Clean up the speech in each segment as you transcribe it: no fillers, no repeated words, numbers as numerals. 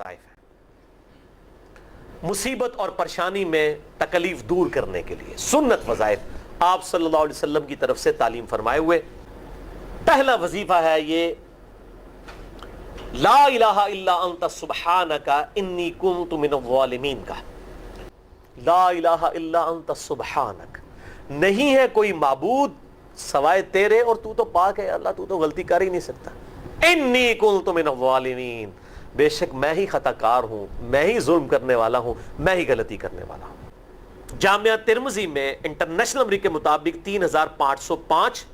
वज़ाइफ हैं मुसीबत और परेशानी में तकलीफ दूर करने के लिए। सुन्नत वज़ाइफ आप सल्लल्लाहु अलैहि वसल्लम की तरफ से तालीम फरमाए हुए। पहला वजीफा है ये ला इलाहा इल्ला अंता सुब्हानका इन्नी कुन्तु मिनज़्ज़ालिमीन का। ला इलाहा इल्ला अंता सुब्हानक, नहीं है कोई माबूद सवाए तेरे और तू तो पाक है अल्लाह, तू तो गलती कर ही नहीं सकता। इन्नी कुन्तु मिनज़्ज़ालिमीन, बेशक मैं ही खताकार हूं, मैं ही जुल्म करने वाला हूं, मैं ही गलती करने वाला हूं। जामिया तिर्मिज़ी में इंटरनेशनल नंबर के मुताबिक 3505,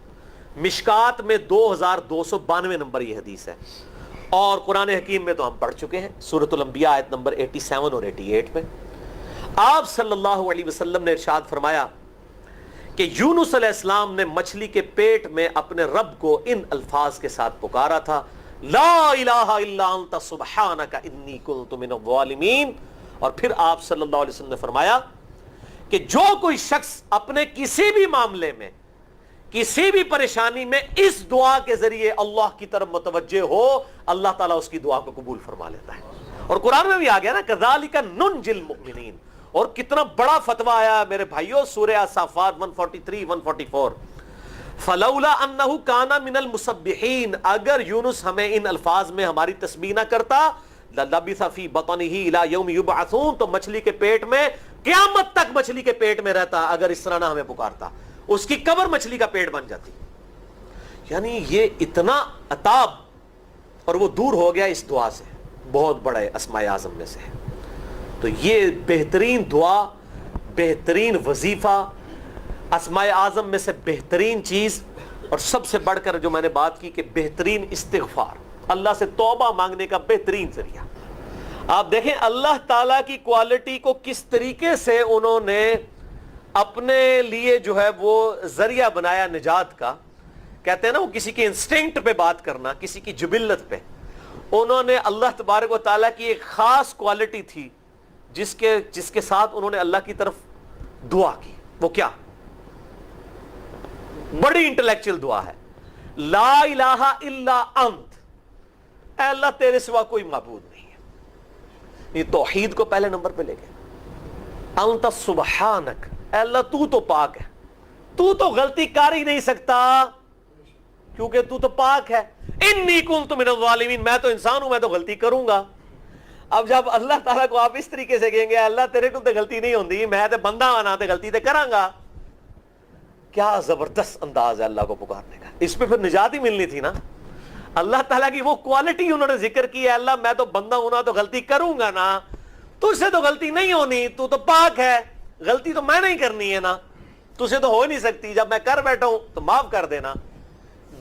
मिशकात में 2292 नंबर ये हदीस है। और कुरान हकीम में तो हम पढ़ चुके हैं, सूरतुल अंबिया आयत नंबर 87 और 88 में आप सल्लल्लाहु अलैहि वसल्लम ने इरशाद फरमाया कि यूनुस अलैहिस्सलाम ने मछली के पेट में अपने रब को इन अल्फाज के साथ पुकारा था, ला इलाहा इल्ला अंता सुब्हानका इन्नी कुन्तु मिनज़्ज़ालिमीन। और फिर आप सल्लल्लाहु अलैहि वसल्लम ने फरमाया कि जो कोई शख्स अपने किसी भी मामले में, किसी भी परेशानी में इस दुआ के जरिए अल्लाह की तरफ मुतवज्जे हो, अल्लाह ताला उसकी दुआ को कबूल फरमा लेता है। और कुरान में भी आ गया ना, कज़ालिका नुनजिल मुमिनीन। और कितना बड़ा फतवा आया मेरे भाइयों, सूरह अस-साफ़ात 143 144, फलौला अन्नहु काना मिनल मुसब्बिहीन, अगर यूनुस हमें इन अल्फाज में हमारी तस्बीह ना करता, ललबिसा फी बतनिही इला यौम युबअसून, तो मछली के पेट में क़यामत तक मछली के पेट में रहता अगर इस तरह ना हमें पुकारता, उसकी कब्र मछली का पेट बन जाती। यानी ये इतना अताब, और वो दूर हो गया इस दुआ से, बहुत बड़े अस्माए आज़म में से है। तो ये बेहतरीन दुआ, बेहतरीन वजीफा, अस्माए आज़म में से बेहतरीन चीज, और सबसे बढ़कर जो मैंने बात की कि बेहतरीन इस्तिग़फ़ार, अल्लाह से तौबा मांगने का बेहतरीन जरिया। आप देखें अल्लाह ताला की क्वालिटी को किस तरीके से उन्होंने अपने लिए जो है वो जरिया बनाया निजात का। कहते हैं ना वो किसी के इंस्टिंक्ट पे बात करना, किसी की जुबिल्लत पे। उन्होंने अल्लाह तबारक व तआला की एक खास क्वालिटी थी जिसके साथ उन्होंने अल्लाह की तरफ दुआ की। वो क्या? बड़ी इंटेलेक्चुअल दुआ है, ला इलाहा इल्ला अंत, अल्लाह तेरे सिवा कोई माबूद नहीं है। ये तौहीद को पहले नंबर पे ले गए। अंत सुब्हानक, अल्लाह तू तो पाक है, तू तो गलती कर ही नहीं सकता क्योंकि तू तो पाक है। इन्नी कुन्तु मिनज़्ज़ालिमीन, मैं तो इंसान हूं, मैं तो गलती करूंगा। अब जब अल्लाह ताला को आप इस तरीके से कहेंगे अल्लाह तेरे को तो गलती नहीं होती, मैं तो बंदा बना तो गलती तो करांगा, क्या जबरदस्त अंदाज है अल्लाह को पुकारने का। इस पे फिर निजात ही मिलनी थी ना। अल्लाह ताला की वो क्वालिटी उन्होंने जिक्र की है, अल्लाह मैं तो बंदा हूं ना, तो गलती करूंगा ना, तुझसे तो गलती नहीं होनी, तू तो पाक है, गलती तो मैं नहीं करनी है ना, तुझसे तो हो ही नहीं सकती, जब मैं कर बैठा हूं तो माफ कर देना।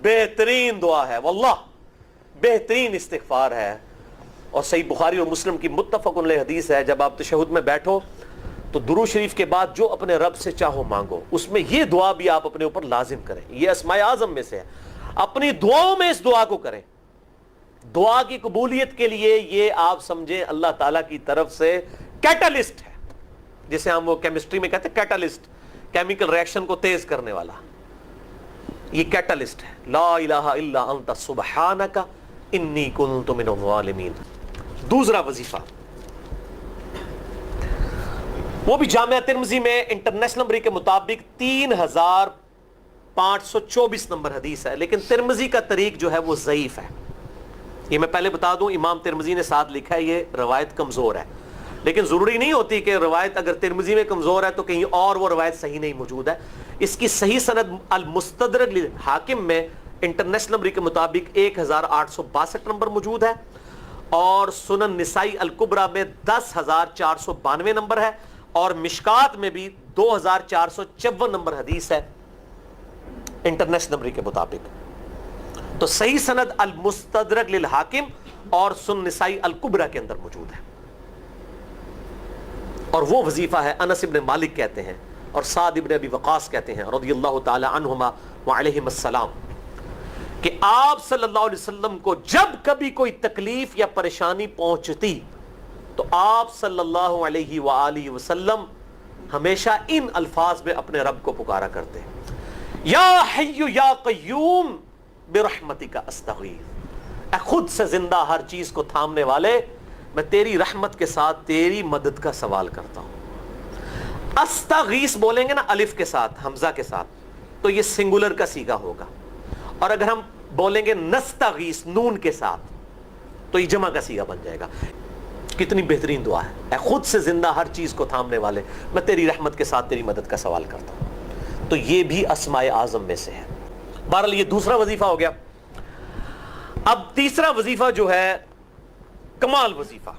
बेहतरीन दुआ है वल्लाह, बेहतरीन इस्तिग़फ़ार है। और सही बुखारी और मुस्लिम की मुत्तफ़क़ुन अलैह हदीस है, जब आप तशहुद में बैठो तो दुरूद शरीफ के बाद जो अपने रब से चाहो मांगो, उसमें ये दुआ भी आप अपने ऊपर लाजिम करें। ये अस्माए आज़म में से है, अपनी दुआओं में इस दुआ को करें। दुआ की कबूलियत के लिए ये आप समझें अल्लाह ताला की तरफ से कैटलिस्ट है, जिसे हम वो केमिस्ट्री में कहते हैं कैटलिस्ट, केमिकल रिएक्शन को तेज करने वाला, ये कैटलिस्ट है। ला इलाहा इल्ला अंता सुब्हानका इन्नी कुन्तु मिनज़्ज़ालिमीन। दूसरा वजीफा, वो भी जामिया तिर्मिज़ी में इंटरनेशनल नंबर के मुताबिक 3524 नंबर हदीस है, लेकिन तिर्मिज़ी का तरीक जो है वो ज़ईफ है। ये मैं पहले बता दूं, इमाम तिर्मिज़ी ने साथ लिखा है ये रवायत कमजोर है, लेकिन जरूरी नहीं होती कि रवायत अगर तिर्मिज़ी में कमजोर है तो कहीं और वो रवायत सही नहीं मौजूद है। इसकी सही सनद अल मुस्तदरक लिल हाकिम में इंटरनेशनल नंबर के मुताबिक 1862 नंबर मौजूद है, और सुनन निसाई अल कुबरा में 10,492 नंबर है, और मिशकात में भी 2,454 नंबर हदीस है इंटरनेशनल नंबर के मुताबिक। तो सही सनद अल मुस्तदरक लिल हाकिम और सुनन निसाई अल कुबरा के अंदर मौजूद है। और वो वजीफा है, अनस इब्न मालिक कहते हैं और साद इब्न अबी वक़ास कहते हैं रज़ियल्लाहु ताला अन्हुमा व अलैहिमुस्सलाम, कि आप सल्लल्लाहु अलैहि वसल्लम को जब कभी कोई तकलीफ या परेशानी पहुंचती तो आप सल्लल्लाहु अलैहि वसल्लम हमेशा इन अल्फाज में अपने रब को पुकारा करते हैं, या हय्यु या क़य्यूम बिरहमतिका अस्तगीथ, खुद से जिंदा हर चीज को थामने वाले میں تیری رحمت کے ساتھ تیری مدد کا سوال کرتا ہوں. استغیث بولیں گے نا الف کے ساتھ حمزہ کے ساتھ تو یہ سنگولر کا صیغہ ہوگا, اور اگر ہم بولیں گے نستغیث نون کے ساتھ تو یہ جمع کا صیغہ بن جائے گا. کتنی بہترین دعا ہے. اے خود سے زندہ ہر چیز کو تھامنے والے, میں تیری رحمت کے ساتھ تیری مدد کا سوال کرتا ہوں. تو یہ بھی اسماء اعظم میں سے ہے. بہرحال یہ دوسرا وظیفہ ہو گیا. اب تیسرا وظیفہ جو ہے کمال وظیفہ,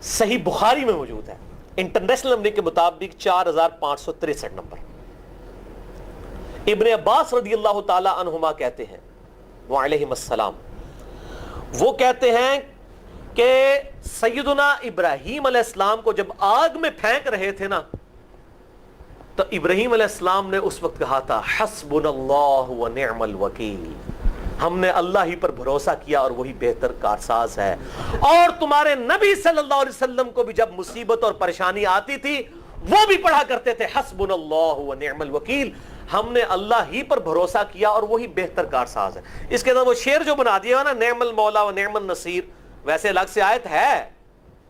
صحیح بخاری میں موجود ہے, انٹرنیشنل نمبر کے مطابق 4563 نمبر. ابن عباس رضی اللہ تعالی عنہما کہتے ہیں وعلیہم السلام, وہ کہتے ہیں کہ سیدنا ابراہیم علیہ السلام کو جب آگ میں پھینک رہے تھے نا, تو ابراہیم علیہ السلام نے اس وقت کہا تھا حسبنا اللہ و نعم الوکیل, ہم نے اللہ ہی پر بھروسہ کیا اور وہی بہتر کارساز ہے. اور تمہارے نبی صلی اللہ علیہ وسلم کو بھی جب مصیبت اور پریشانی آتی تھی وہ بھی پڑھا کرتے تھے حسبنا اللہ و نعم الوکیل, ہم نے اللہ ہی پر بھروسہ کیا اور وہی بہتر کارساز ہے. اس کے اندر وہ شعر جو بنا دیا نا نعم المولا و نعم النصیر, ویسے الگ سے آیت ہے,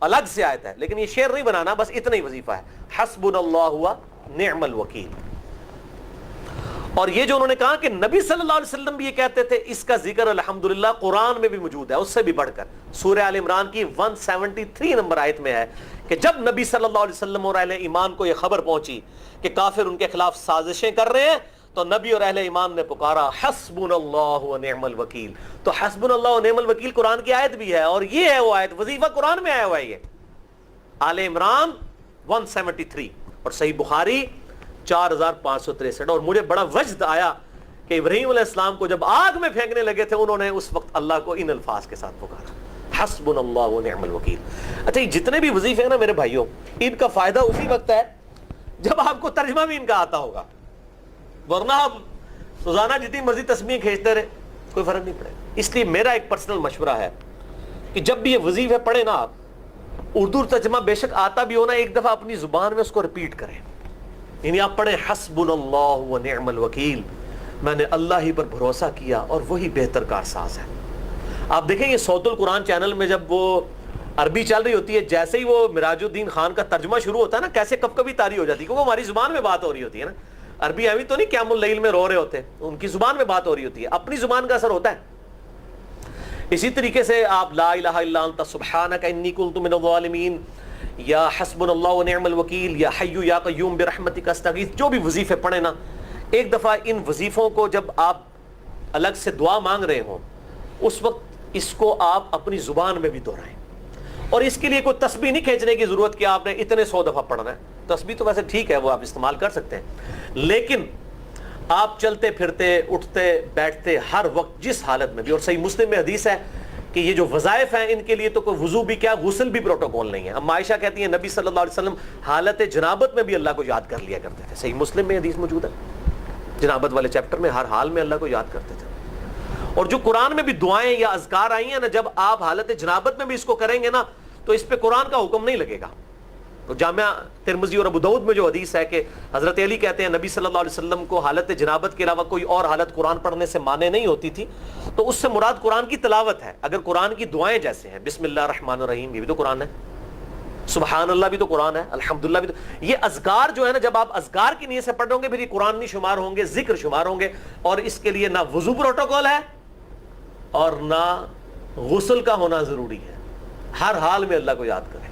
الگ سے آیت ہے, لیکن یہ شعر نہیں بنانا, بس اتنا ہی وظیفہ ہے حسبنا اللہ و نعم الوکیل. اور یہ جو انہوں نے کہا کہ نبی صلی اللہ علیہ وسلم بھی یہ کہتے تھے, اس کا ذکر الحمدللہ قرآن میں بھی موجود ہے, اس سے بھی بڑھ کر سورہ آل عمران کی 173 نمبر آیت میں ہے کہ جب نبی صلی اللہ علیہ وسلم اور اہل ایمان کو یہ خبر پہنچی کہ کافر ان کے خلاف سازشیں کر رہے ہیں, تو نبی اور اہل ایمان نے پکارا حسبنا اللہ و نعم الوکیل. تو حسبنا اللہ و نعم الوکیل قرآن کی آیت بھی ہے, اور یہ ہے وہ آیت, وظیفہ قرآن میں آیا ہوا ہے یہ آل عمران 173 اور صحیح بخاری 4563. اور مجھے بڑا وجد آیا کہ ابراہیم علیہ السلام کو جب آگ میں پھینکنے لگے تھے انہوں نے اس وقت اللہ کو ان الفاظ کے ساتھ پکارا حسبنا اللہ و نعم الوکیل. اچھا یہ جتنے بھی وظیفے ہیں نا میرے بھائیوں, ان کا فائدہ اسی وقت ہے جب آپ کو ترجمہ بھی ان کا آتا ہوگا, ورنہ آپ روزانہ جتنی مرضی تسبیح کھینچتے رہے کوئی فرق نہیں پڑے. اس لیے میرا ایک پرسنل مشورہ ہے کہ جب بھی یہ وظیفے پڑھیں نا آپ, اردو ترجمہ بے شک آتا بھی ہونا, ایک دفعہ اپنی زبان میں اس کو ریپیٹ کریں. یعنی آپ پڑھیں حسبنا اللہ و نعم الوکیل, میں نے اللہ ہی پر بھروسہ کیا اور وہی بہتر کارساز ہے. آپ دیکھیں یہ صوت القرآن چینل میں جب وہ عربی چل رہی ہوتی ہے, جیسے ہی وہ مراج الدین خان کا ترجمہ شروع ہوتا ہے نا, کیسے کب کبھی طاری ہو جاتی ہے, کیونکہ ہماری زبان میں بات ہو رہی ہوتی ہے نا. عربی ایویں تو نہیں قیام اللیل میں رو رہے ہوتے, ان کی زبان میں بات ہو رہی ہوتی ہے, اپنی زبان کا اثر ہوتا ہے. اسی طریقے سے آپ لا الہ الا انت سبحانک انی کنت من الظالمین, یا حسبنا اللہ و نعم الوکیل, یا حی یا قیوم برحمتک استغیث, جو بھی وظیفے پڑھیں نا, ایک دفعہ ان وظیفوں کو جب آپ الگ سے دعا مانگ رہے ہوں اس وقت اس کو آپ اپنی زبان میں بھی دہرائیں. اور اس کے لیے کوئی تسبیح نہیں کھینچنے کی ضرورت کہ آپ نے اتنے 100 دفعہ پڑھنا ہے. تسبیح تو ویسے ٹھیک ہے, وہ آپ استعمال کر سکتے ہیں, لیکن آپ چلتے پھرتے اٹھتے بیٹھتے ہر وقت جس حالت میں بھی, اور صحیح مسلم میں حدیث ہے کہ یہ جو وظائف ہیں ان کے لیے تو کوئی وضو بھی کیا, غسل بھی پروٹوکول نہیں ہے. اب عائشہ کہتی ہیں نبی صلی اللہ علیہ وسلم حالت جنابت میں بھی اللہ کو یاد کر لیا کرتے تھے. صحیح مسلم میں حدیث موجود ہے, جنابت والے چیپٹر میں, ہر حال میں اللہ کو یاد کرتے تھے. اور جو قرآن میں بھی دعائیں یا اذکار آئی ہیں نا, جب آپ حالت جنابت میں بھی اس کو کریں گے نا تو اس پہ قرآن کا حکم نہیں لگے گا. تو جامعہ ترمذی اور ابو داؤد میں جو حدیث ہے کہ حضرت علی کہتے ہیں نبی صلی اللہ علیہ وسلم کو حالت جنابت کے علاوہ کوئی اور حالت قرآن پڑھنے سے مانے نہیں ہوتی تھی, تو اس سے مراد قرآن کی تلاوت ہے. اگر قرآن کی دعائیں جیسے ہیں بسم اللہ الرحمن الرحیم, یہ بھی تو قرآن ہے, سبحان اللہ بھی تو قرآن ہے, الحمدللہ بھی تو, یہ اذکار جو ہے نا جب آپ اذکار کی نیت سے پڑھو گے پھر یہ قرآن نہیں شمار ہوں گے, ذکر شمار ہوں گے. اور اس کے لیے نہ وضو پروٹوکول ہے اور نہ غسل کا ہونا ضروری ہے, ہر حال میں اللہ کو یاد کریں.